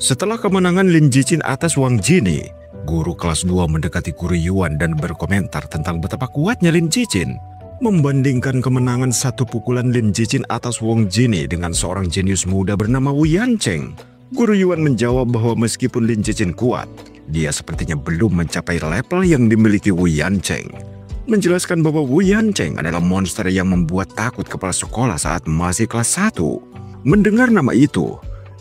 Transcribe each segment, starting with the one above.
Setelah kemenangan Lin Jichin atas Wang Jini, guru kelas 2 mendekati guru Yuan dan berkomentar tentang betapa kuatnya Lin Jichin. Membandingkan kemenangan satu pukulan Lin Jichin atas Wang Jini dengan seorang jenius muda bernama Wu Yancheng, guru Yuan menjawab bahwa meskipun Lin Jichin kuat, dia sepertinya belum mencapai level yang dimiliki Wu Yancheng. Menjelaskan bahwa Wu Yancheng adalah monster yang membuat takut kepala sekolah saat masih kelas 1. Mendengar nama itu,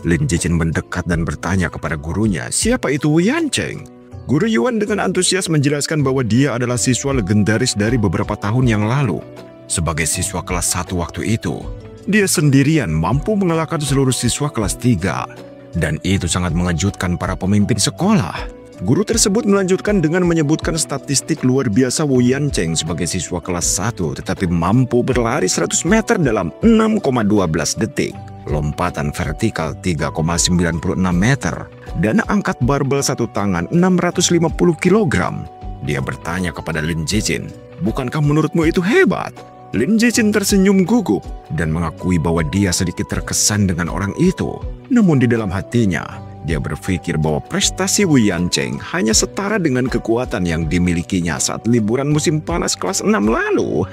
Lin Jichin mendekat dan bertanya kepada gurunya siapa itu Wu Yancheng. Guru Yuan dengan antusias menjelaskan bahwa dia adalah siswa legendaris dari beberapa tahun yang lalu. Sebagai siswa kelas 1 waktu itu, dia sendirian mampu mengalahkan seluruh siswa kelas 3. Dan itu sangat mengejutkan para pemimpin sekolah. Guru tersebut melanjutkan dengan menyebutkan statistik luar biasa Wu Yancheng sebagai siswa kelas 1 tetapi mampu berlari 100 meter dalam 6,12 detik. Lompatan vertikal 3,96 meter, dan angkat barbel satu tangan 650 kg. Dia bertanya kepada Lin Jichin, "Bukankah menurutmu itu hebat?" Lin Jichin tersenyum gugup dan mengakui bahwa dia sedikit terkesan dengan orang itu. Namun di dalam hatinya, dia berpikir bahwa prestasi Wu Yancheng hanya setara dengan kekuatan yang dimilikinya saat liburan musim panas kelas 6 lalu.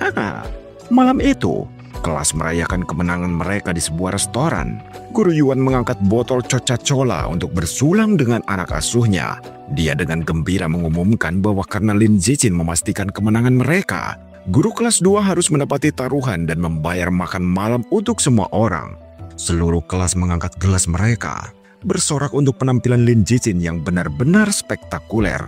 Malam itu, kelas merayakan kemenangan mereka di sebuah restoran. Guru Yuan mengangkat botol Coca-Cola untuk bersulang dengan anak asuhnya. Dia dengan gembira mengumumkan bahwa karena Lin Jichin memastikan kemenangan mereka, guru kelas 2 harus mendapati taruhan dan membayar makan malam untuk semua orang. Seluruh kelas mengangkat gelas mereka, bersorak untuk penampilan Lin Jichin yang benar-benar spektakuler.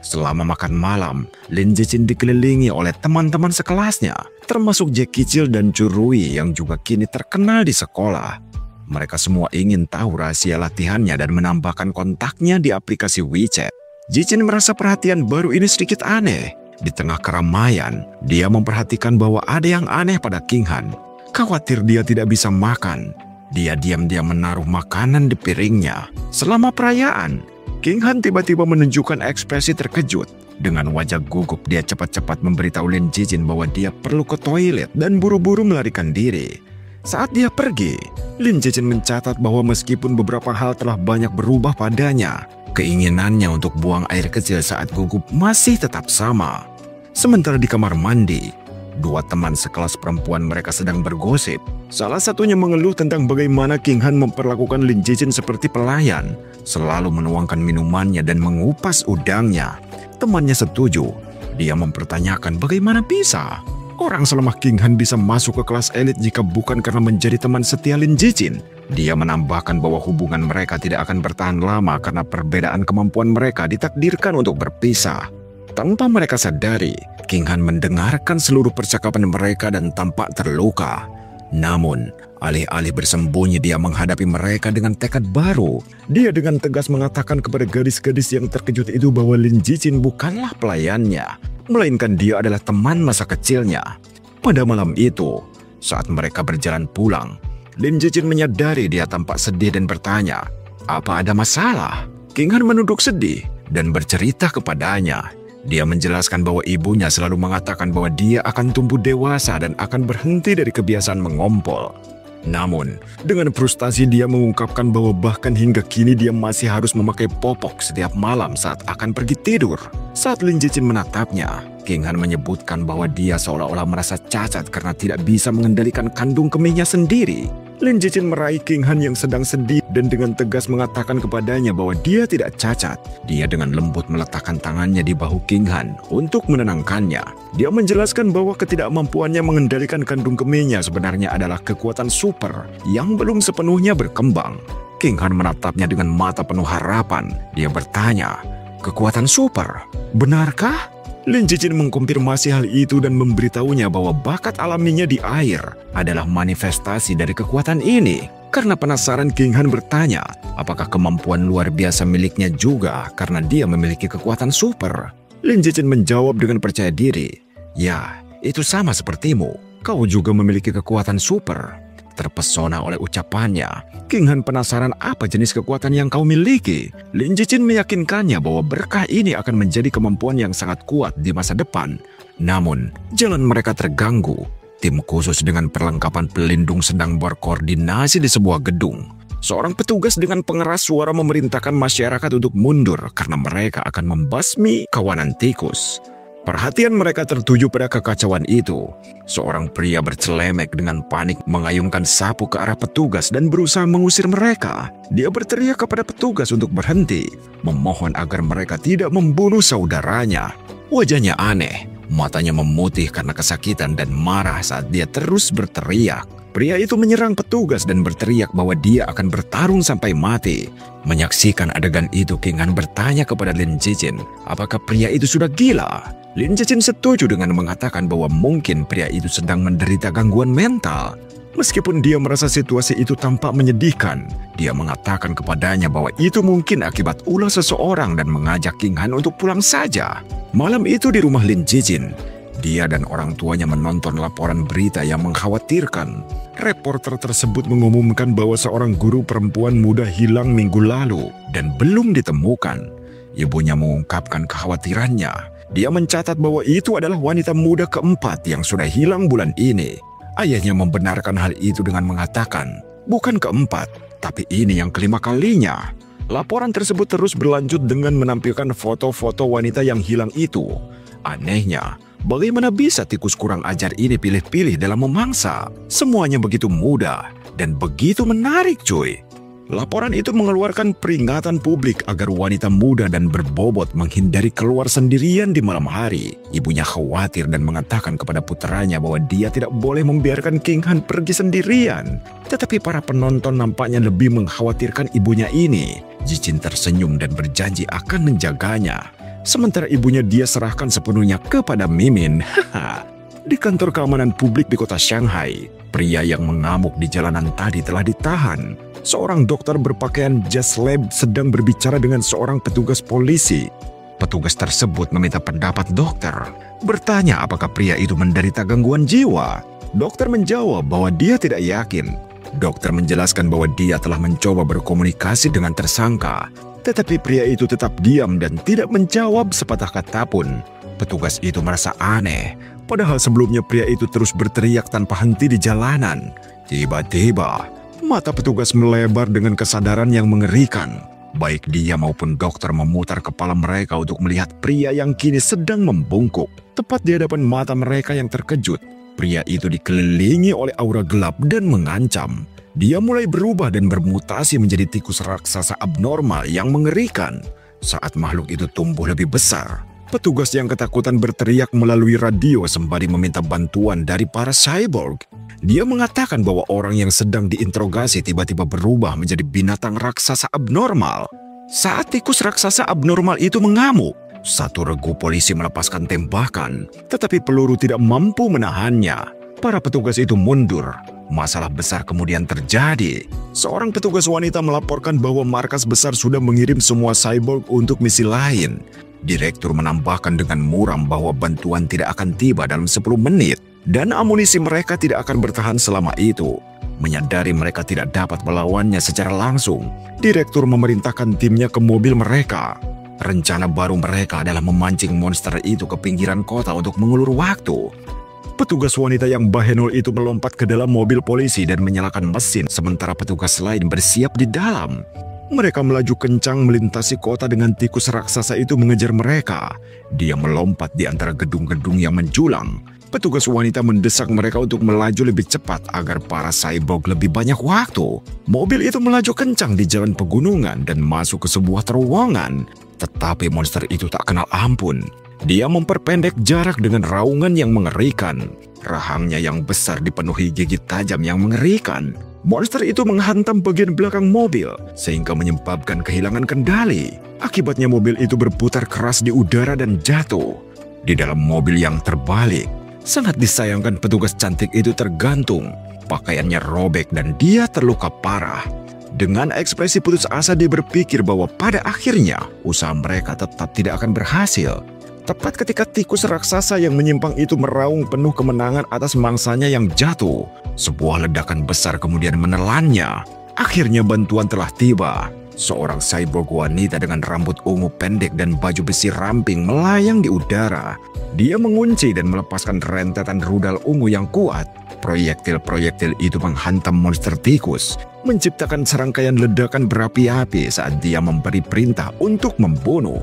Selama makan malam, Lin Jichin dikelilingi oleh teman-teman sekelasnya, termasuk Jack Kicil dan Chu Rui yang juga kini terkenal di sekolah. Mereka semua ingin tahu rahasia latihannya dan menambahkan kontaknya di aplikasi WeChat. Jichin merasa perhatian baru ini sedikit aneh. Di tengah keramaian, dia memperhatikan bahwa ada yang aneh pada King Han. Khawatir dia tidak bisa makan, dia diam-diam menaruh makanan di piringnya. Selama perayaan, King Han tiba-tiba menunjukkan ekspresi terkejut. Dengan wajah gugup, dia cepat-cepat memberitahu Lin Jichin bahwa dia perlu ke toilet dan buru-buru melarikan diri. Saat dia pergi, Lin Jichin mencatat bahwa meskipun beberapa hal telah banyak berubah padanya, keinginannya untuk buang air kecil saat gugup masih tetap sama. Sementara di kamar mandi, dua teman sekelas perempuan mereka sedang bergosip. Salah satunya mengeluh tentang bagaimana King Han memperlakukan Lin Jichin seperti pelayan, selalu menuangkan minumannya dan mengupas udangnya. Temannya setuju. Dia mempertanyakan bagaimana bisa orang selemah King Han bisa masuk ke kelas elit jika bukan karena menjadi teman setia Lin Jichin. Dia menambahkan bahwa hubungan mereka tidak akan bertahan lama karena perbedaan kemampuan mereka ditakdirkan untuk berpisah. Tanpa mereka sadari, King Han mendengarkan seluruh percakapan mereka dan tampak terluka. Namun, alih-alih bersembunyi, dia menghadapi mereka dengan tekad baru. Dia dengan tegas mengatakan kepada gadis-gadis yang terkejut itu bahwa Lin Jichin bukanlah pelayannya, melainkan dia adalah teman masa kecilnya. Pada malam itu, saat mereka berjalan pulang, Lin Jichin menyadari dia tampak sedih dan bertanya, "Apa ada masalah?" King Han menunduk sedih dan bercerita kepadanya. Dia menjelaskan bahwa ibunya selalu mengatakan bahwa dia akan tumbuh dewasa dan akan berhenti dari kebiasaan mengompol. Namun, dengan frustasi dia mengungkapkan bahwa bahkan hingga kini dia masih harus memakai popok setiap malam saat akan pergi tidur. Saat Lin Jichin menatapnya, King Han menyebutkan bahwa dia seolah-olah merasa cacat karena tidak bisa mengendalikan kandung kemihnya sendiri. Lin Jichin meraih King Han yang sedang sedih dan dengan tegas mengatakan kepadanya bahwa dia tidak cacat. Dia dengan lembut meletakkan tangannya di bahu King Han untuk menenangkannya. Dia menjelaskan bahwa ketidakmampuannya mengendalikan kandung kemihnya sebenarnya adalah kekuatan super yang belum sepenuhnya berkembang. King Han menatapnya dengan mata penuh harapan. Dia bertanya, "Kekuatan super? Benarkah?" Lin Jichin mengkonfirmasi hal itu dan memberitahunya bahwa bakat alaminya di air adalah manifestasi dari kekuatan ini. Karena penasaran, King Han bertanya, apakah kemampuan luar biasa miliknya juga karena dia memiliki kekuatan super. Lin Jichin menjawab dengan percaya diri, "Ya, itu sama sepertimu. Kau juga memiliki kekuatan super." Terpesona oleh ucapannya, King Han penasaran apa jenis kekuatan yang kau miliki. Lin Jichin meyakinkannya bahwa berkah ini akan menjadi kemampuan yang sangat kuat di masa depan. Namun, jalan mereka terganggu. Tim khusus dengan perlengkapan pelindung sedang berkoordinasi di sebuah gedung. Seorang petugas dengan pengeras suara memerintahkan masyarakat untuk mundur karena mereka akan membasmi kawanan tikus. Perhatian mereka tertuju pada kekacauan itu. Seorang pria bercelemek dengan panik mengayunkan sapu ke arah petugas dan berusaha mengusir mereka. Dia berteriak kepada petugas untuk berhenti, memohon agar mereka tidak membunuh saudaranya. Wajahnya aneh, matanya memutih karena kesakitan dan marah saat dia terus berteriak. Pria itu menyerang petugas dan berteriak bahwa dia akan bertarung sampai mati. Menyaksikan adegan itu, King Han bertanya kepada Lin Cicin, apakah pria itu sudah gila? Lin Cicin setuju dengan mengatakan bahwa mungkin pria itu sedang menderita gangguan mental. Meskipun dia merasa situasi itu tampak menyedihkan, dia mengatakan kepadanya bahwa itu mungkin akibat ulah seseorang dan mengajak King Han untuk pulang saja. Malam itu di rumah Lin Cicin, dia dan orang tuanya menonton laporan berita yang mengkhawatirkan. Reporter tersebut mengumumkan bahwa seorang guru perempuan muda hilang minggu lalu dan belum ditemukan. Ibunya mengungkapkan kekhawatirannya. Dia mencatat bahwa itu adalah wanita muda keempat yang sudah hilang bulan ini. Ayahnya membenarkan hal itu dengan mengatakan, bukan keempat, tapi ini yang kelima kalinya. Laporan tersebut terus berlanjut dengan menampilkan foto-foto wanita yang hilang itu. Anehnya, bagaimana bisa tikus kurang ajar ini pilih-pilih dalam memangsa? Semuanya begitu mudah dan begitu menarik, cuy. Laporan itu mengeluarkan peringatan publik agar wanita muda dan berbobot menghindari keluar sendirian di malam hari. Ibunya khawatir dan mengatakan kepada putranya bahwa dia tidak boleh membiarkan King Han pergi sendirian. Tetapi para penonton nampaknya lebih mengkhawatirkan ibunya ini. Jicin tersenyum dan berjanji akan menjaganya. Sementara ibunya dia serahkan sepenuhnya kepada Mimin. Di kantor keamanan publik di kota Shanghai, pria yang mengamuk di jalanan tadi telah ditahan. Seorang dokter berpakaian jas lab sedang berbicara dengan seorang petugas polisi. Petugas tersebut meminta pendapat dokter, bertanya apakah pria itu menderita gangguan jiwa. Dokter menjawab bahwa dia tidak yakin. Dokter menjelaskan bahwa dia telah mencoba berkomunikasi dengan tersangka, tetapi pria itu tetap diam dan tidak menjawab sepatah kata pun. Petugas itu merasa aneh, padahal sebelumnya pria itu terus berteriak tanpa henti di jalanan. Tiba-tiba, mata petugas melebar dengan kesadaran yang mengerikan. Baik dia maupun dokter memutar kepala mereka untuk melihat pria yang kini sedang membungkuk. Tepat di hadapan mata mereka yang terkejut, pria itu dikelilingi oleh aura gelap dan mengancam. Dia mulai berubah dan bermutasi menjadi tikus raksasa abnormal yang mengerikan. Saat makhluk itu tumbuh lebih besar, petugas yang ketakutan berteriak melalui radio sembari meminta bantuan dari para cyborg. Dia mengatakan bahwa orang yang sedang diinterogasi tiba-tiba berubah menjadi binatang raksasa abnormal. Saat tikus raksasa abnormal itu mengamuk, satu regu polisi melepaskan tembakan, tetapi peluru tidak mampu menahannya. Para petugas itu mundur. Masalah besar kemudian terjadi. Seorang petugas wanita melaporkan bahwa markas besar sudah mengirim semua cyborg untuk misi lain. Direktur menambahkan dengan muram bahwa bantuan tidak akan tiba dalam 10 menit. Dan amunisi mereka tidak akan bertahan selama itu. Menyadari mereka tidak dapat melawannya secara langsung, direktur memerintahkan timnya ke mobil mereka. Rencana baru mereka adalah memancing monster itu ke pinggiran kota untuk mengulur waktu. Petugas wanita yang bahenol itu melompat ke dalam mobil polisi dan menyalakan mesin, sementara petugas lain bersiap di dalam. Mereka melaju kencang melintasi kota dengan tikus raksasa itu mengejar mereka. Dia melompat di antara gedung-gedung yang menjulang. Petugas wanita mendesak mereka untuk melaju lebih cepat agar para cyborg lebih banyak waktu. Mobil itu melaju kencang di jalan pegunungan dan masuk ke sebuah terowongan. Tetapi monster itu tak kenal ampun. Dia memperpendek jarak dengan raungan yang mengerikan. Rahangnya yang besar dipenuhi gigi tajam yang mengerikan. Monster itu menghantam bagian belakang mobil sehingga menyebabkan kehilangan kendali. Akibatnya mobil itu berputar keras di udara dan jatuh. Di dalam mobil yang terbalik, sangat disayangkan petugas cantik itu tergantung. Pakaiannya robek dan dia terluka parah. Dengan ekspresi putus asa dia berpikir bahwa pada akhirnya usaha mereka tetap tidak akan berhasil. Tepat ketika tikus raksasa yang menyimpang itu meraung penuh kemenangan atas mangsanya yang jatuh, sebuah ledakan besar kemudian menelannya. Akhirnya bantuan telah tiba. Seorang cyborg wanita dengan rambut ungu pendek dan baju besi ramping melayang di udara. Dia mengunci dan melepaskan rentetan rudal ungu yang kuat. Proyektil-proyektil itu menghantam monster tikus, menciptakan serangkaian ledakan berapi-api saat dia memberi perintah untuk membunuh.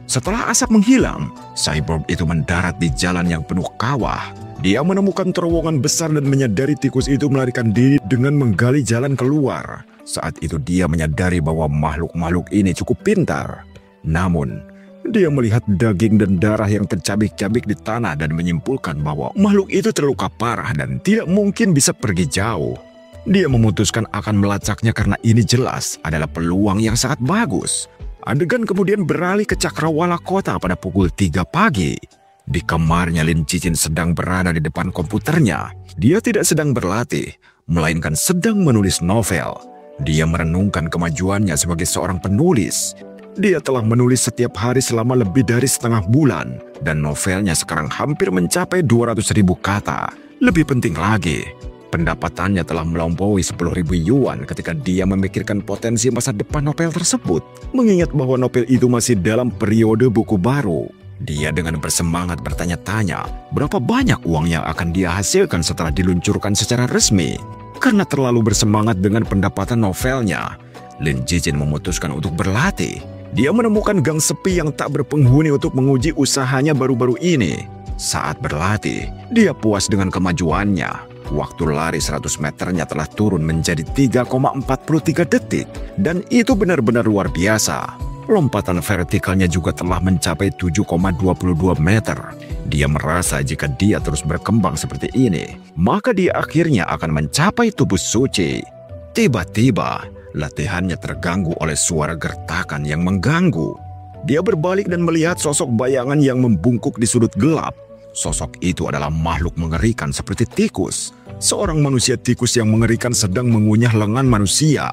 Setelah asap menghilang, cyborg itu mendarat di jalan yang penuh kawah. Dia menemukan terowongan besar dan menyadari tikus itu melarikan diri dengan menggali jalan keluar. Saat itu dia menyadari bahwa makhluk-makhluk ini cukup pintar. Namun, dia melihat daging dan darah yang tercabik-cabik di tanah dan menyimpulkan bahwa makhluk itu terluka parah dan tidak mungkin bisa pergi jauh. Dia memutuskan akan melacaknya karena ini jelas adalah peluang yang sangat bagus. Adegan kemudian beralih ke cakrawala kota pada pukul 3 pagi. Di kamarnya Lin Cicin sedang berada di depan komputernya. Dia tidak sedang berlatih, melainkan sedang menulis novel. Dia merenungkan kemajuannya sebagai seorang penulis. Dia telah menulis setiap hari selama lebih dari setengah bulan, dan novelnya sekarang hampir mencapai 200.000 kata. Lebih penting lagi, pendapatannya telah melampaui 10.000 yuan ketika dia memikirkan potensi masa depan novel tersebut. Mengingat bahwa novel itu masih dalam periode buku baru, dia dengan bersemangat bertanya-tanya berapa banyak uang yang akan dia hasilkan setelah diluncurkan secara resmi. Karena terlalu bersemangat dengan pendapatan novelnya, Lin Cicin memutuskan untuk berlatih. Dia menemukan gang sepi yang tak berpenghuni untuk menguji usahanya baru-baru ini. Saat berlatih, dia puas dengan kemajuannya. Waktu lari 100 meternya telah turun menjadi 3,43 detik. Dan itu benar-benar luar biasa. Lompatan vertikalnya juga telah mencapai 7,22 meter. Dia merasa jika dia terus berkembang seperti ini, maka dia akhirnya akan mencapai tubuh suci. Tiba-tiba, latihannya terganggu oleh suara gertakan yang mengganggu. Dia berbalik dan melihat sosok bayangan yang membungkuk di sudut gelap. Sosok itu adalah makhluk mengerikan seperti tikus. Seorang manusia tikus yang mengerikan sedang mengunyah lengan manusia.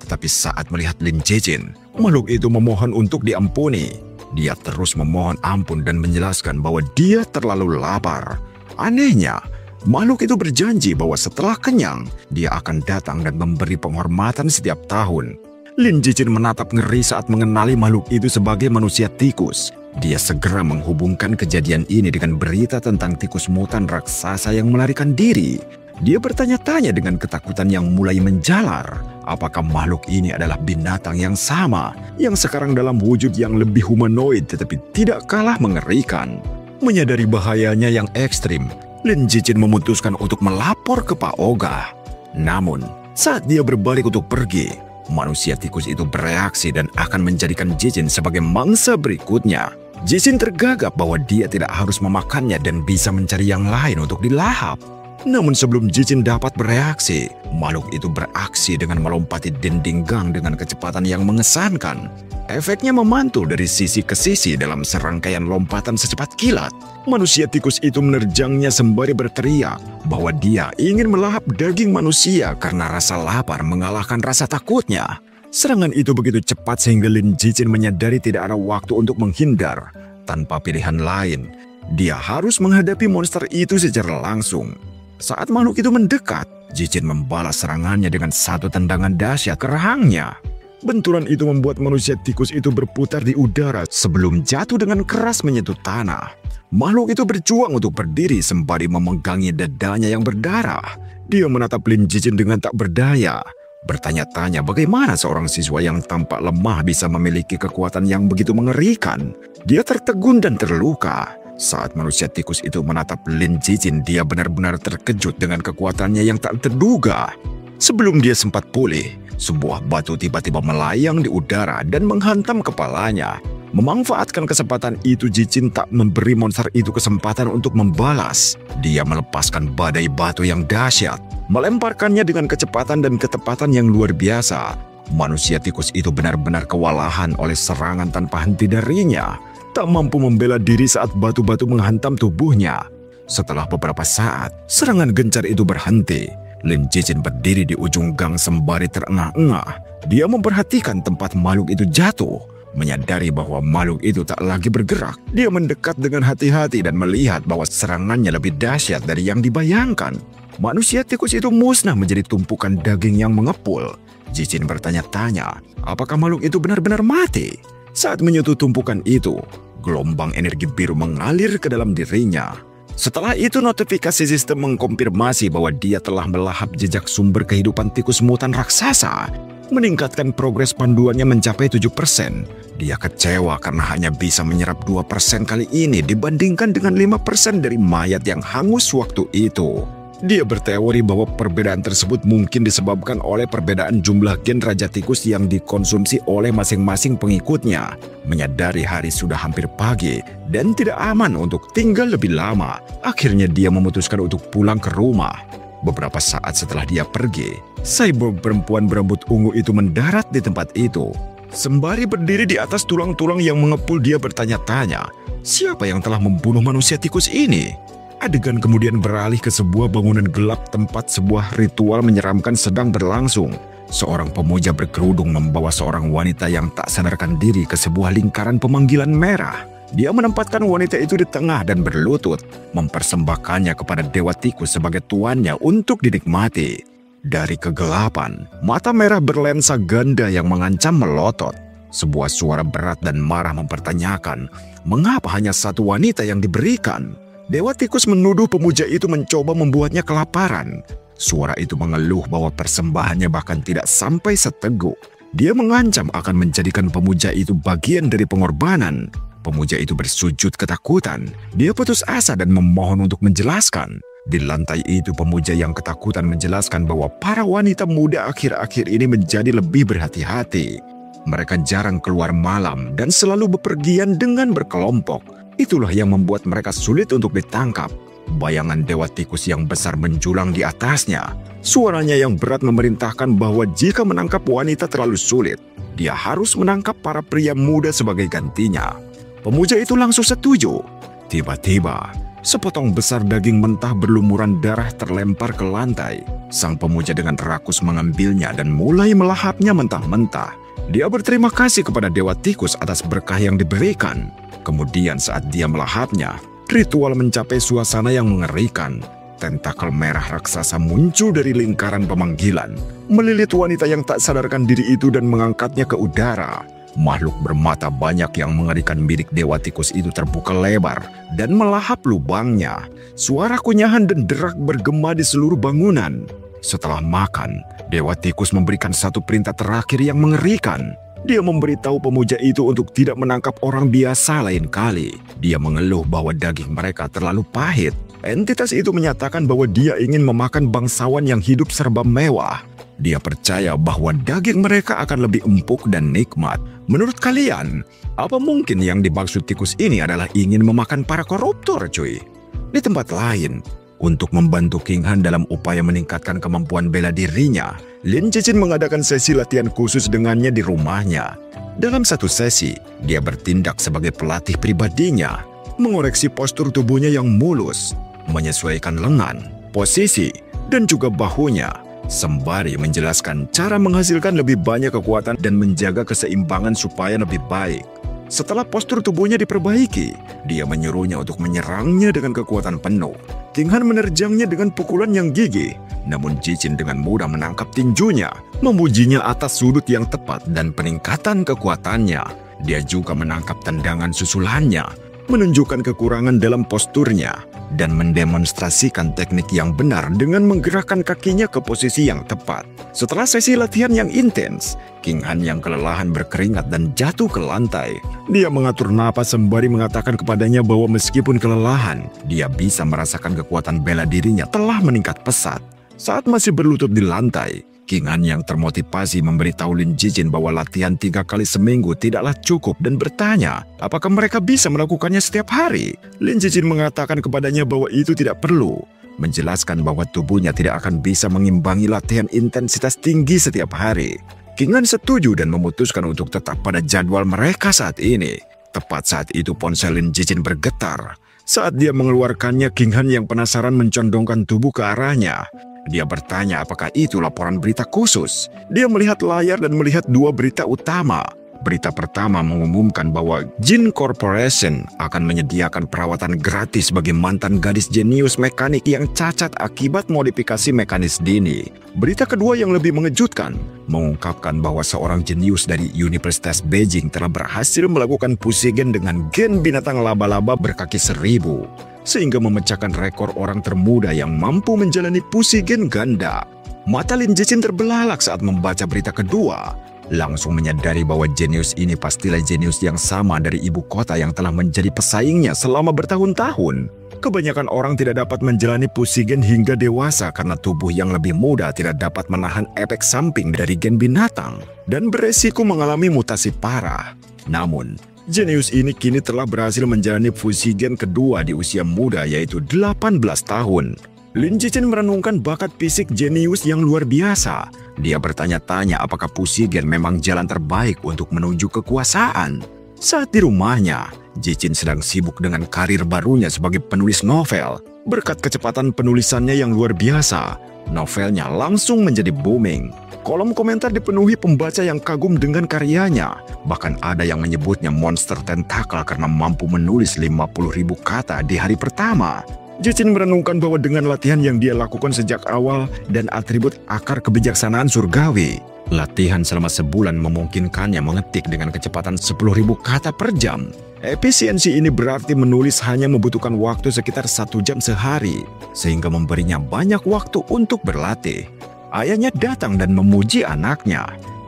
Tetapi saat melihat Lin Cicin, makhluk itu memohon untuk diampuni. Dia terus memohon ampun dan menjelaskan bahwa dia terlalu lapar. Anehnya, makhluk itu berjanji bahwa setelah kenyang, dia akan datang dan memberi penghormatan setiap tahun. Lin Cicin menatap ngeri saat mengenali makhluk itu sebagai manusia tikus. Dia segera menghubungkan kejadian ini dengan berita tentang tikus mutan raksasa yang melarikan diri. Dia bertanya-tanya dengan ketakutan yang mulai menjalar. Apakah makhluk ini adalah binatang yang sama, yang sekarang dalam wujud yang lebih humanoid tetapi tidak kalah mengerikan? Menyadari bahayanya yang ekstrim, Lin Cicin memutuskan untuk melapor ke Pak Oga. Namun, saat dia berbalik untuk pergi, manusia tikus itu bereaksi dan akan menjadikan Cicin sebagai mangsa berikutnya. Cicin tergagap bahwa dia tidak harus memakannya dan bisa mencari yang lain untuk dilahap. Namun sebelum Cicin dapat bereaksi, makhluk itu beraksi dengan melompati dinding gang dengan kecepatan yang mengesankan. Efeknya memantul dari sisi ke sisi dalam serangkaian lompatan secepat kilat. Manusia tikus itu menerjangnya sembari berteriak bahwa dia ingin melahap daging manusia karena rasa lapar mengalahkan rasa takutnya. Serangan itu begitu cepat sehingga Lin Cicin menyadari tidak ada waktu untuk menghindar. Tanpa pilihan lain, dia harus menghadapi monster itu secara langsung. Saat makhluk itu mendekat, Cicin membalas serangannya dengan satu tendangan dahsyat ke rahangnya. Benturan itu membuat manusia tikus itu berputar di udara sebelum jatuh dengan keras menyentuh tanah. Makhluk itu berjuang untuk berdiri sembari memegangi dadanya yang berdarah. Dia menatap Lin Cicin dengan tak berdaya, bertanya-tanya bagaimana seorang siswa yang tampak lemah bisa memiliki kekuatan yang begitu mengerikan. Dia tertegun dan terluka. Saat manusia tikus itu menatap Lin Cicin, dia benar-benar terkejut dengan kekuatannya yang tak terduga. Sebelum dia sempat pulih, sebuah batu tiba-tiba melayang di udara dan menghantam kepalanya. Memanfaatkan kesempatan itu, Cicin tak memberi monster itu kesempatan untuk membalas. Dia melepaskan badai batu yang dahsyat, melemparkannya dengan kecepatan dan ketepatan yang luar biasa. Manusia tikus itu benar-benar kewalahan oleh serangan tanpa henti darinya. Tak mampu membela diri saat batu-batu menghantam tubuhnya. Setelah beberapa saat, serangan gencar itu berhenti. Lin Cicin berdiri di ujung gang sembari terengah-engah. Dia memperhatikan tempat makhluk itu jatuh. Menyadari bahwa makhluk itu tak lagi bergerak, dia mendekat dengan hati-hati dan melihat bahwa serangannya lebih dahsyat dari yang dibayangkan. Manusia tikus itu musnah menjadi tumpukan daging yang mengepul. Jicin bertanya-tanya, apakah makhluk itu benar-benar mati? Saat menyentuh tumpukan itu, gelombang energi biru mengalir ke dalam dirinya. Setelah itu notifikasi sistem mengkonfirmasi bahwa dia telah melahap jejak sumber kehidupan tikus mutan raksasa, meningkatkan progres panduannya mencapai 7%. Dia kecewa karena hanya bisa menyerap 2% kali ini dibandingkan dengan 5% dari mayat yang hangus waktu itu. Dia berteori bahwa perbedaan tersebut mungkin disebabkan oleh perbedaan jumlah gen Raja Tikus yang dikonsumsi oleh masing-masing pengikutnya. Menyadari hari sudah hampir pagi dan tidak aman untuk tinggal lebih lama, akhirnya dia memutuskan untuk pulang ke rumah. Beberapa saat setelah dia pergi, cyborg perempuan berambut ungu itu mendarat di tempat itu. Sembari berdiri di atas tulang-tulang yang mengepul, dia bertanya-tanya, siapa yang telah membunuh manusia tikus ini? Adegan kemudian beralih ke sebuah bangunan gelap tempat sebuah ritual menyeramkan sedang berlangsung. Seorang pemuja berkerudung membawa seorang wanita yang tak sadarkan diri ke sebuah lingkaran pemanggilan merah. Dia menempatkan wanita itu di tengah dan berlutut, mempersembahkannya kepada Dewa Tikus sebagai tuannya untuk dinikmati. Dari kegelapan, mata merah berlensa ganda yang mengancam melotot. Sebuah suara berat dan marah mempertanyakan, mengapa hanya satu wanita yang diberikan? Dewa Tikus menuduh pemuja itu mencoba membuatnya kelaparan. Suara itu mengeluh bahwa persembahannya bahkan tidak sampai seteguk. Dia mengancam akan menjadikan pemuja itu bagian dari pengorbanan. Pemuja itu bersujud ketakutan. Dia putus asa dan memohon untuk menjelaskan. Di lantai itu pemuja yang ketakutan menjelaskan bahwa para wanita muda akhir-akhir ini menjadi lebih berhati-hati. Mereka jarang keluar malam dan selalu bepergian dengan berkelompok. Itulah yang membuat mereka sulit untuk ditangkap. Bayangan Dewa Tikus yang besar menjulang di atasnya. Suaranya yang berat memerintahkan bahwa jika menangkap wanita terlalu sulit, dia harus menangkap para pria muda sebagai gantinya. Pemuja itu langsung setuju. Tiba-tiba, sepotong besar daging mentah berlumuran darah terlempar ke lantai. Sang pemuja dengan rakus mengambilnya dan mulai melahapnya mentah-mentah. Dia berterima kasih kepada Dewa Tikus atas berkah yang diberikan. Kemudian saat dia melahapnya, ritual mencapai suasana yang mengerikan. Tentakel merah raksasa muncul dari lingkaran pemanggilan, melilit wanita yang tak sadarkan diri itu dan mengangkatnya ke udara. Makhluk bermata banyak yang mengerikan milik Dewa Tikus itu terbuka lebar dan melahap lubangnya. Suara kunyahan dan derak bergema di seluruh bangunan. Setelah makan, Dewa Tikus memberikan satu perintah terakhir yang mengerikan. Dia memberitahu pemuja itu untuk tidak menangkap orang biasa lain kali. Dia mengeluh bahwa daging mereka terlalu pahit. Entitas itu menyatakan bahwa dia ingin memakan bangsawan yang hidup serba mewah. Dia percaya bahwa daging mereka akan lebih empuk dan nikmat. Menurut kalian, apa mungkin yang dimaksud tikus ini adalah ingin memakan para koruptor, cuy? Di tempat lain, untuk membantu King Han dalam upaya meningkatkan kemampuan bela dirinya, Lin Cicin mengadakan sesi latihan khusus dengannya di rumahnya. Dalam satu sesi, dia bertindak sebagai pelatih pribadinya, mengoreksi postur tubuhnya yang mulus, menyesuaikan lengan, posisi, dan juga bahunya, sembari menjelaskan cara menghasilkan lebih banyak kekuatan dan menjaga keseimbangan supaya lebih baik. Setelah postur tubuhnya diperbaiki, dia menyuruhnya untuk menyerangnya dengan kekuatan penuh. King Han menerjangnya dengan pukulan yang gigih, namun Jicin dengan mudah menangkap tinjunya, memujinya atas sudut yang tepat dan peningkatan kekuatannya. Dia juga menangkap tendangan susulannya, menunjukkan kekurangan dalam posturnya, dan mendemonstrasikan teknik yang benar dengan menggerakkan kakinya ke posisi yang tepat. Setelah sesi latihan yang intens, King Han yang kelelahan berkeringat dan jatuh ke lantai. Dia mengatur napas sembari mengatakan kepadanya bahwa meskipun kelelahan, dia bisa merasakan kekuatan bela dirinya telah meningkat pesat. Saat masih berlutut di lantai, King Han yang termotivasi memberitahu Lin Cicin bahwa latihan 3 kali seminggu tidaklah cukup dan bertanya apakah mereka bisa melakukannya setiap hari. Lin Cicin mengatakan kepadanya bahwa itu tidak perlu, menjelaskan bahwa tubuhnya tidak akan bisa mengimbangi latihan intensitas tinggi setiap hari. King Han setuju dan memutuskan untuk tetap pada jadwal mereka saat ini. Tepat saat itu ponsel Lin Cicin bergetar. Saat dia mengeluarkannya, King Han yang penasaran mencondongkan tubuh ke arahnya. Dia bertanya apakah itu laporan berita khusus. Dia melihat layar dan melihat 2 berita utama. Berita pertama mengumumkan bahwa Jin Corporation akan menyediakan perawatan gratis bagi mantan gadis jenius mekanik yang cacat akibat modifikasi mekanis dini. Berita kedua yang lebih mengejutkan mengungkapkan bahwa seorang jenius dari Universitas Beijing telah berhasil melakukan fusigen dengan gen binatang laba-laba berkaki 1000, sehingga memecahkan rekor orang termuda yang mampu menjalani fusigen ganda. Mata Lin Jichin terbelalak saat membaca berita kedua. Langsung menyadari bahwa jenius ini pastilah jenius yang sama dari ibu kota yang telah menjadi pesaingnya selama bertahun-tahun. Kebanyakan orang tidak dapat menjalani fusigen hingga dewasa karena tubuh yang lebih muda tidak dapat menahan efek samping dari gen binatang dan beresiko mengalami mutasi parah. Namun, jenius ini kini telah berhasil menjalani fusigen kedua di usia muda yaitu 18 tahun. Lin Jichin merenungkan bakat fisik jenius yang luar biasa. Dia bertanya-tanya apakah fusigen memang jalan terbaik untuk menuju kekuasaan. Saat di rumahnya, Jichin sedang sibuk dengan karir barunya sebagai penulis novel. Berkat kecepatan penulisannya yang luar biasa, novelnya langsung menjadi booming. Kolom komentar dipenuhi pembaca yang kagum dengan karyanya. Bahkan ada yang menyebutnya monster tentakel karena mampu menulis 50.000 kata di hari pertama. Jichin merenungkan bahwa dengan latihan yang dia lakukan sejak awal dan atribut akar kebijaksanaan surgawi, latihan selama sebulan memungkinkannya mengetik dengan kecepatan 10.000 kata per jam. Efisiensi ini berarti menulis hanya membutuhkan waktu sekitar 1 jam sehari, sehingga memberinya banyak waktu untuk berlatih. Ayahnya datang dan memuji anaknya.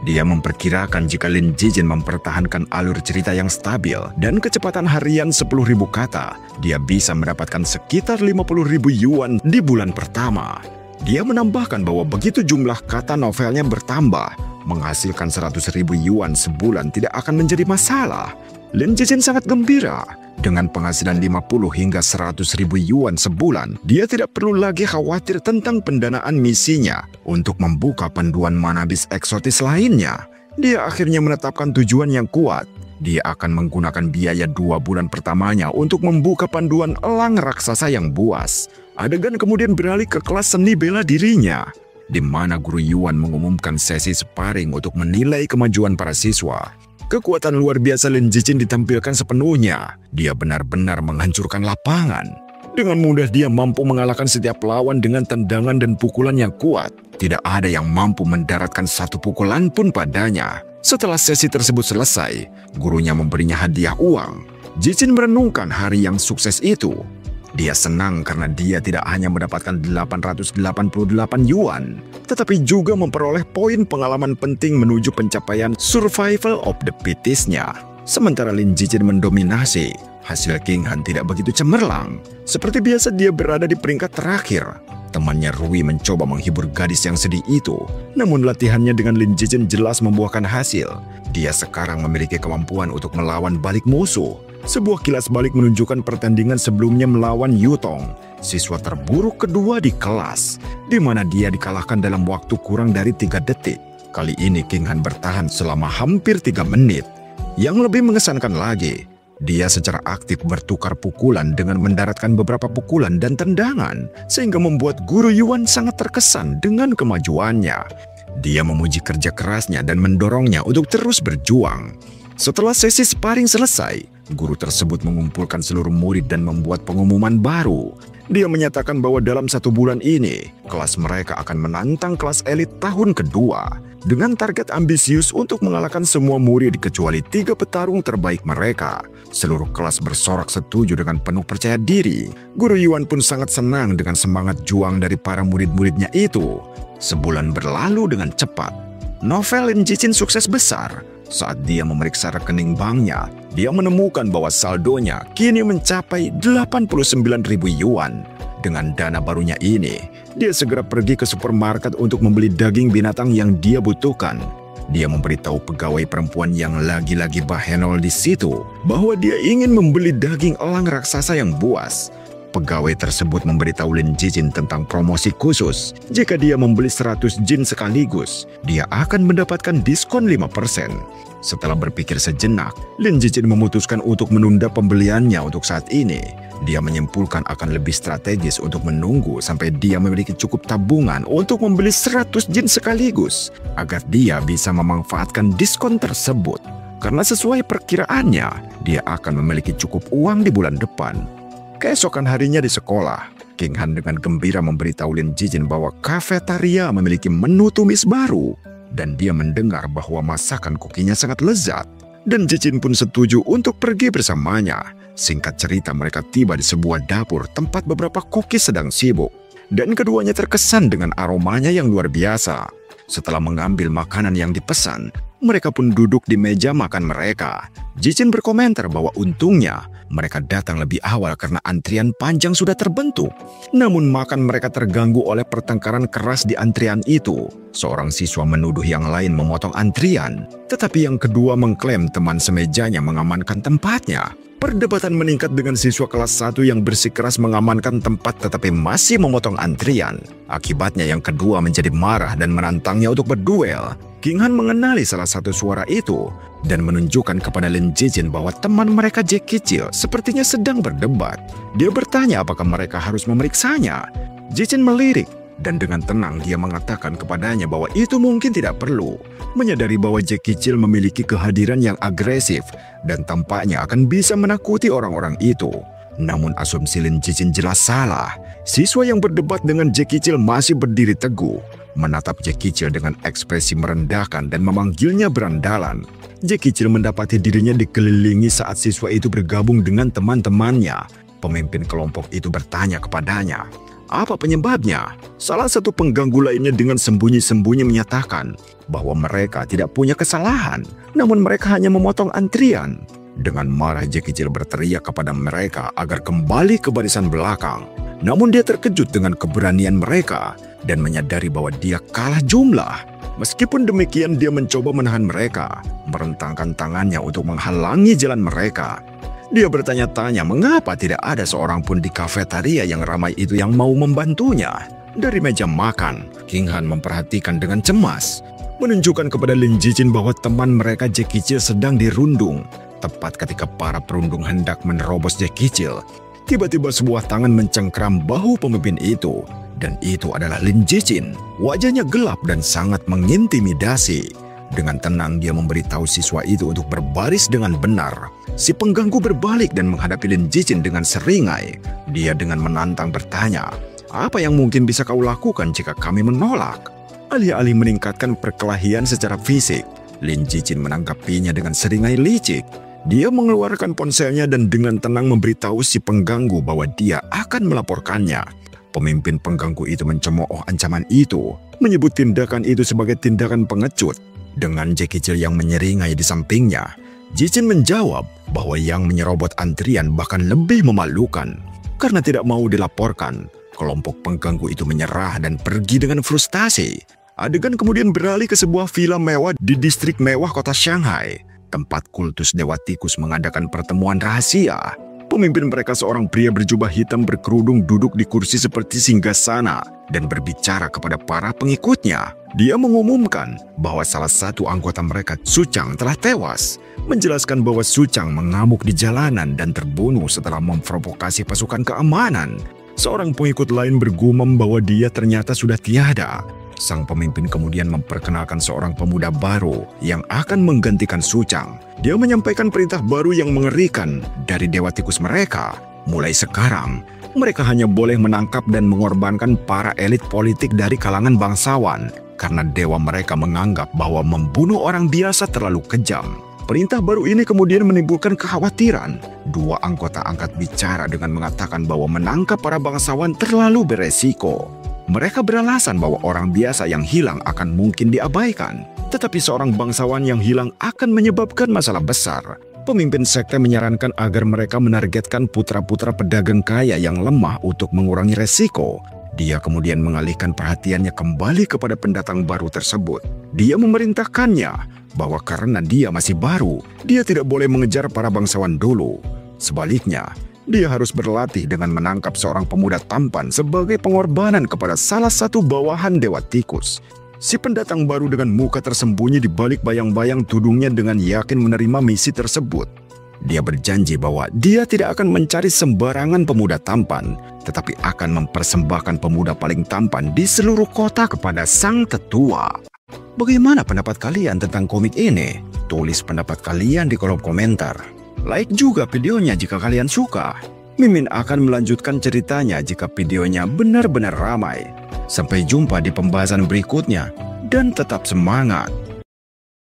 Dia memperkirakan jika Lin Jichin mempertahankan alur cerita yang stabil dan kecepatan harian 10.000 kata, dia bisa mendapatkan sekitar 50.000 yuan di bulan pertama. Dia menambahkan bahwa begitu jumlah kata novelnya bertambah, menghasilkan 100.000 yuan sebulan tidak akan menjadi masalah. Lin Jichin sangat gembira. Dengan penghasilan 50 hingga 100.000 yuan sebulan, dia tidak perlu lagi khawatir tentang pendanaan misinya untuk membuka panduan manabis eksotis lainnya. Dia akhirnya menetapkan tujuan yang kuat. Dia akan menggunakan biaya 2 bulan pertamanya untuk membuka panduan elang raksasa yang buas. Adegan kemudian beralih ke kelas seni bela dirinya, di mana guru Yuan mengumumkan sesi sparring untuk menilai kemajuan para siswa. Kekuatan luar biasa Lin Jichin ditampilkan sepenuhnya. Dia benar-benar menghancurkan lapangan. Dengan mudah dia mampu mengalahkan setiap lawan dengan tendangan dan pukulan yang kuat. Tidak ada yang mampu mendaratkan satu pukulan pun padanya. Setelah sesi tersebut selesai, gurunya memberinya hadiah uang. Jichin merenungkan hari yang sukses itu. Dia senang karena dia tidak hanya mendapatkan 888 yuan, tetapi juga memperoleh poin pengalaman penting menuju pencapaian survival of the fittest-nya. Sementara Lin Jichin mendominasi, hasil King Han tidak begitu cemerlang. Seperti biasa dia berada di peringkat terakhir. Temannya Rui mencoba menghibur gadis yang sedih itu, namun latihannya dengan Lin Jichin jelas membuahkan hasil. Dia sekarang memiliki kemampuan untuk melawan balik musuh. Sebuah kilas balik menunjukkan pertandingan sebelumnya melawan Yutong, siswa terburuk kedua di kelas, di mana dia dikalahkan dalam waktu kurang dari 3 detik. Kali ini King Han bertahan selama hampir 3 menit. Yang lebih mengesankan lagi, dia secara aktif bertukar pukulan dengan mendaratkan beberapa pukulan dan tendangan, sehingga membuat guru Yuan sangat terkesan dengan kemajuannya. Dia memuji kerja kerasnya dan mendorongnya untuk terus berjuang. Setelah sesi sparring selesai, guru tersebut mengumpulkan seluruh murid dan membuat pengumuman baru. Dia menyatakan bahwa dalam 1 bulan ini, kelas mereka akan menantang kelas elit tahun kedua, dengan target ambisius untuk mengalahkan semua murid kecuali 3 petarung terbaik mereka. Seluruh kelas bersorak setuju dengan penuh percaya diri. Guru Yuan pun sangat senang dengan semangat juang dari para murid-muridnya itu. Sebulan berlalu dengan cepat. Novel Lin Jichin sukses besar. Saat dia memeriksa rekening banknya, dia menemukan bahwa saldonya kini mencapai 89.000 yuan. Dengan dana barunya ini, dia segera pergi ke supermarket untuk membeli daging binatang yang dia butuhkan. Dia memberitahu pegawai perempuan yang lagi-lagi bahenol di situ bahwa dia ingin membeli daging elang raksasa yang buas. Pegawai tersebut memberitahu Lin Jichin tentang promosi khusus. Jika dia membeli 100 jin sekaligus, dia akan mendapatkan diskon 5%. Setelah berpikir sejenak, Lin Jichin memutuskan untuk menunda pembeliannya untuk saat ini. Dia menyimpulkan akan lebih strategis untuk menunggu sampai dia memiliki cukup tabungan untuk membeli 100 jin sekaligus, agar dia bisa memanfaatkan diskon tersebut. karena sesuai perkiraannya, dia akan memiliki cukup uang di bulan depan. Keesokan harinya di sekolah, King Han dengan gembira memberitahu Lin Jijin bahwa kafetaria memiliki menu tumis baru, dan dia mendengar bahwa masakan kokinya sangat lezat. Dan Jijin pun setuju untuk pergi bersamanya. Singkat cerita, mereka tiba di sebuah dapur tempat beberapa koki sedang sibuk, dan keduanya terkesan dengan aromanya yang luar biasa. Setelah mengambil makanan yang dipesan, mereka pun duduk di meja makan mereka. Jijin berkomentar bahwa untungnya mereka datang lebih awal karena antrian panjang sudah terbentuk. Namun makan mereka terganggu oleh pertengkaran keras di antrian itu. Seorang siswa menuduh yang lain memotong antrian, tetapi yang kedua mengklaim teman semejanya mengamankan tempatnya. Perdebatan meningkat dengan siswa kelas 1 yang bersikeras mengamankan tempat tetapi masih memotong antrian. Akibatnya yang kedua menjadi marah dan menantangnya untuk berduel. King Han mengenali salah satu suara itu dan menunjukkan kepada Lin Jijin bahwa teman mereka Jack Kecil sepertinya sedang berdebat. Dia bertanya apakah mereka harus memeriksanya. Jijin melirik dan dengan tenang dia mengatakan kepadanya bahwa itu mungkin tidak perlu. Menyadari bahwa Jack Kecil memiliki kehadiran yang agresif dan tampaknya akan bisa menakuti orang-orang itu. Namun asumsi Lin Jijin jelas salah. Siswa yang berdebat dengan Jack Kecil masih berdiri teguh, menatap Jack Kecil dengan ekspresi merendahkan dan memanggilnya berandalan. Jack Kecil mendapati dirinya dikelilingi saat siswa itu bergabung dengan teman-temannya. Pemimpin kelompok itu bertanya kepadanya, apa penyebabnya? Salah satu pengganggu lainnya dengan sembunyi-sembunyi menyatakan bahwa mereka tidak punya kesalahan, namun mereka hanya memotong antrian. Dengan marah Jack Kecil berteriak kepada mereka agar kembali ke barisan belakang. Namun dia terkejut dengan keberanian mereka dan menyadari bahwa dia kalah jumlah. Meskipun demikian dia mencoba menahan mereka, merentangkan tangannya untuk menghalangi jalan mereka. Dia bertanya-tanya mengapa tidak ada seorang pun di kafetaria yang ramai itu yang mau membantunya. Dari meja makan, King Han memperhatikan dengan cemas, menunjukkan kepada Lin Jijin bahwa teman mereka Jack Kecil sedang dirundung. Tepat ketika para perundung hendak menerobos Jack Kecil, tiba-tiba sebuah tangan mencengkram bahu pemimpin itu. Dan itu adalah Lin Jijin. Wajahnya gelap dan sangat mengintimidasi. Dengan tenang dia memberitahu siswa itu untuk berbaris dengan benar. Si pengganggu berbalik dan menghadapi Lin Jijin dengan seringai. Dia dengan menantang bertanya, apa yang mungkin bisa kau lakukan jika kami menolak? Alih-alih meningkatkan perkelahian secara fisik, Lin Jijin menanggapinya dengan seringai licik. Dia mengeluarkan ponselnya dan dengan tenang memberitahu si pengganggu bahwa dia akan melaporkannya. Pemimpin pengganggu itu mencemooh ancaman itu, menyebut tindakan itu sebagai tindakan pengecut. Dengan Jack Kecil yang menyeringai di sampingnya, Jijin menjawab bahwa yang menyerobot antrian bahkan lebih memalukan. Karena tidak mau dilaporkan, kelompok pengganggu itu menyerah dan pergi dengan frustasi. Adegan kemudian beralih ke sebuah villa mewah di distrik mewah kota Shanghai. Tempat kultus Dewa Tikus mengadakan pertemuan rahasia. Pemimpin mereka seorang pria berjubah hitam berkerudung duduk di kursi seperti singgasana dan berbicara kepada para pengikutnya. Dia mengumumkan bahwa salah satu anggota mereka, Su Chang, telah tewas. Menjelaskan bahwa Su Chang mengamuk di jalanan dan terbunuh setelah memprovokasi pasukan keamanan. Seorang pengikut lain bergumam bahwa dia ternyata sudah tiada. Sang pemimpin kemudian memperkenalkan seorang pemuda baru yang akan menggantikan Su Chang. Dia menyampaikan perintah baru yang mengerikan dari Dewa Tikus mereka. Mulai sekarang, mereka hanya boleh menangkap dan mengorbankan para elit politik dari kalangan bangsawan karena dewa mereka menganggap bahwa membunuh orang biasa terlalu kejam. Perintah baru ini kemudian menimbulkan kekhawatiran. Dua anggota angkat bicara dengan mengatakan bahwa menangkap para bangsawan terlalu beresiko. Mereka beralasan bahwa orang biasa yang hilang akan mungkin diabaikan, tetapi seorang bangsawan yang hilang akan menyebabkan masalah besar. Pemimpin sekte menyarankan agar mereka menargetkan putra-putra pedagang kaya yang lemah untuk mengurangi resiko. Dia kemudian mengalihkan perhatiannya kembali kepada pendatang baru tersebut. Dia memerintahkannya bahwa karena dia masih baru, dia tidak boleh mengejar para bangsawan dulu. Sebaliknya, dia harus berlatih dengan menangkap seorang pemuda tampan sebagai pengorbanan kepada salah satu bawahan Dewa Tikus. Si pendatang baru dengan muka tersembunyi di balik bayang-bayang tudungnya dengan yakin menerima misi tersebut. Dia berjanji bahwa dia tidak akan mencari sembarangan pemuda tampan, tetapi akan mempersembahkan pemuda paling tampan di seluruh kota kepada sang tetua. Bagaimana pendapat kalian tentang komik ini? Tulis pendapat kalian di kolom komentar. Like juga videonya jika kalian suka. Mimin akan melanjutkan ceritanya jika videonya benar-benar ramai. Sampai jumpa di pembahasan berikutnya dan tetap semangat.